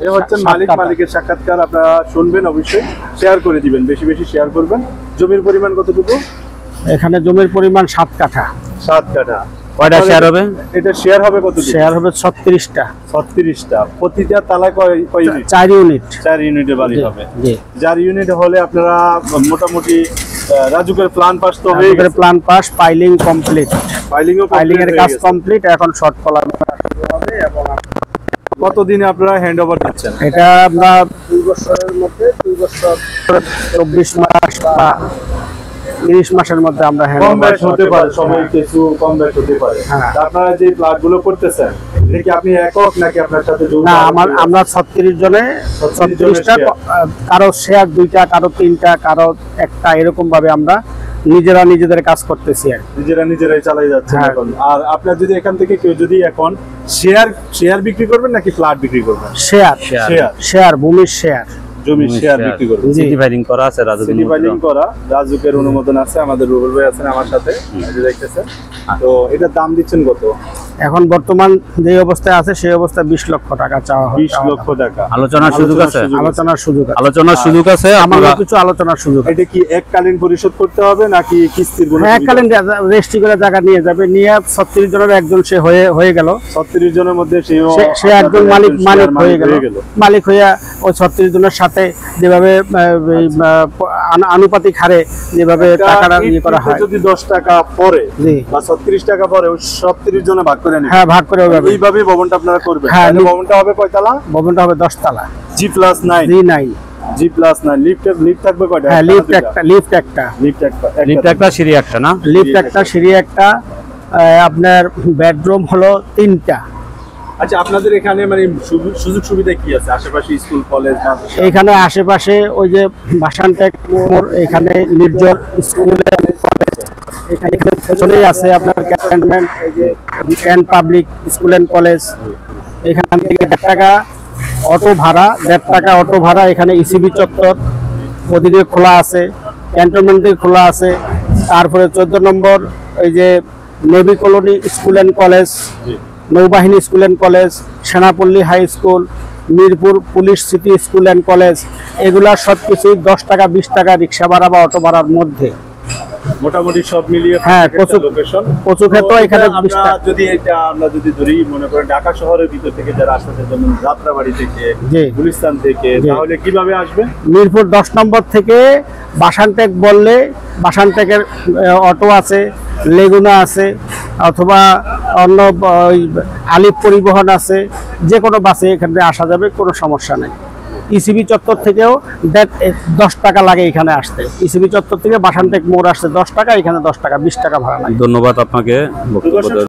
এ হচ্ছেন মালিকের সাক্ষাৎকার আপনারা শুনবেন, অবশ্যই শেয়ার করে দিবেন, বেশি বেশি শেয়ার করবেন। জমির পরিমাণ কতটুকু? এখানে জমির পরিমাণ 7 কাঠা। 7 কাঠা। কয়টা শেয়ার হবে? এটা শেয়ার হবে কত? শেয়ার হবে 36টা। 36টা। প্রতিটা তালায় কয় ইউনিট? 4 ইউনিট। 4 ইউনিটের বাড়ি হবে। জি। 4 ইউনিট হলে আপনারা মোটামুটি রাজুকের প্ল্যান পাস তো হয়ে গেছে। Plan pass, piling complete. Piling এর কাজ কমপ্লিট, এখন শর্ট কলাম হবে। এবং কতদিনে আপনারা হ্যান্ড ওভার দিচ্ছেন? এটা আমরা 2 বছরের মধ্যে 2 বছর 24 মাস বা 30 মাসের মধ্যে আমরা হ্যান্ড কম ওভার ব্যাচ হতে পারে, সময় কিছু কম ব্যাচ হতে পারে। আপনারা যে প্লট গুলো করতেছেন এটা কি আপনি একক নাকি আপনার সাথে না? আমরা 36 জনে 36টা, কারো শেয়ার 2টা, কারো 3টা, কারো 1টা, এরকম ভাবে আমরা নিজেরা নিজেদের কাজ করতেছি আর নিজেরাই চালাই যাচ্ছেন এখন। আর আপনার যদি এখান থেকে কেউ যদি এখন শেয়ার বিক্রি করবেন নাকি ফ্ল্যাট বিক্রি করবেন? শেয়ার ভূমির শেয়ার, জমির শেয়ার বিক্রি করবেন। সিটি ফাইলিং করা আছে, রাজুকের অনুমোদন আছে, আমাদের রুবেল ভাই আছেন আমার সাথে, দেখতেছেন। তো এটার দাম দিচ্ছেন কত? এখন বর্তমান যে অবস্থায় আছে সেই অবস্থায় 20 লক্ষ টাকা চাওয়া হয়। 20 লক্ষ টাকা। আলোচনার সুযোগ আছে? আলোচনার সুযোগ আছে, আমাদের কিছু আলোচনার সুযোগ। এটা কি এককালীন পরিশোধ করতে হবে নাকি কিস্তির? এককালীন রেজিস্ট্রি করে জায়গা নিয়ে যাবে, নিয়ে 36 জনের একজন সে হয়ে গেল। 36 জনের মধ্যে সে একজন মালিক হয়ে গেল। মালিক হইয়া ওই 36 জনের সাথে যেভাবে আনুপাতিক হারে যেভাবে টাকাটা ইয়ে করা হয়, যদি 10 টাকা পরে বা 36 টাকা পরে ওই 36 জনে ভাগ করে নেন। হ্যাঁ, ভাগ করে হবে। এইভাবে ভবনটা আপনারা করবেন। ভবনটা হবে কয়তলা? ভবনটা হবে 10 তলা। G+9। G+9। লিফট থাকবে কয়টা? হ্যাঁ, লিফট একটা সিঁড়ি একটা না? লিফট একটা, সিঁড়ি একটা। আপনার বেডরুম হলো 3টা। আচ্ছা, আপনাদের এখানে মানে সুযোগ সুবিধা কি আছে? আশেপাশে স্কুল কলেজ? এখানে আশেপাশে ওই যে বাসানটেক মোড়, এখানে নির্জল স্কুল এখানে চলেই আছে আপনার cantonment and public school and college. এখান থেকে 1.5 টাকা অটো ভাড়া, 1.5 টাকা অটো ভাড়া। এখানে ইসিবি চত্বর ওদিকে খোলা আছে, ক্যান্টনমেন্ট থেকে খোলা আছে। তারপরে 14 নম্বর ওই যে navy colony school and college, নৌবাহিনী school and college, Senapalli high school, Mirpur police city school and college, এগুলা সবকিছু 10 টাকা 20 টাকা রিক্সা ভাড়া বা অটো ভাড়ার মধ্যে মোটামুটি সব মিলিয়ে। হ্যাঁ, কচু ক্ষেত্র এখানে। আমরা যদি ধরি, মনে করেন ঢাকা শহরের ভিতর থেকে যারা আসতে, যেমন যাত্রাবাড়ি থেকে, গুলিস্তান থেকে, তাহলে কিভাবে আসবে? মিরপুর 10 নম্বর থেকে বাসানটেক বললে বাসানটেকের অটো আছে, লেগুনা আছে, অথবা অন্য আলিফ পরিবহন আছে, যে কোনো বাসে এখানে আসা যাবে, কোনো সমস্যা নেই। ইসিবি চত্বর থেকেও 10 টাকা লাগে এখানে আসতে। ইসিবি চত্বর থেকে বাসানটেক মোড় আসতে 10 টাকা, এখানে 10 টাকা 20 টাকা ভাড়া লাগে। ধন্যবাদ আপনাকে।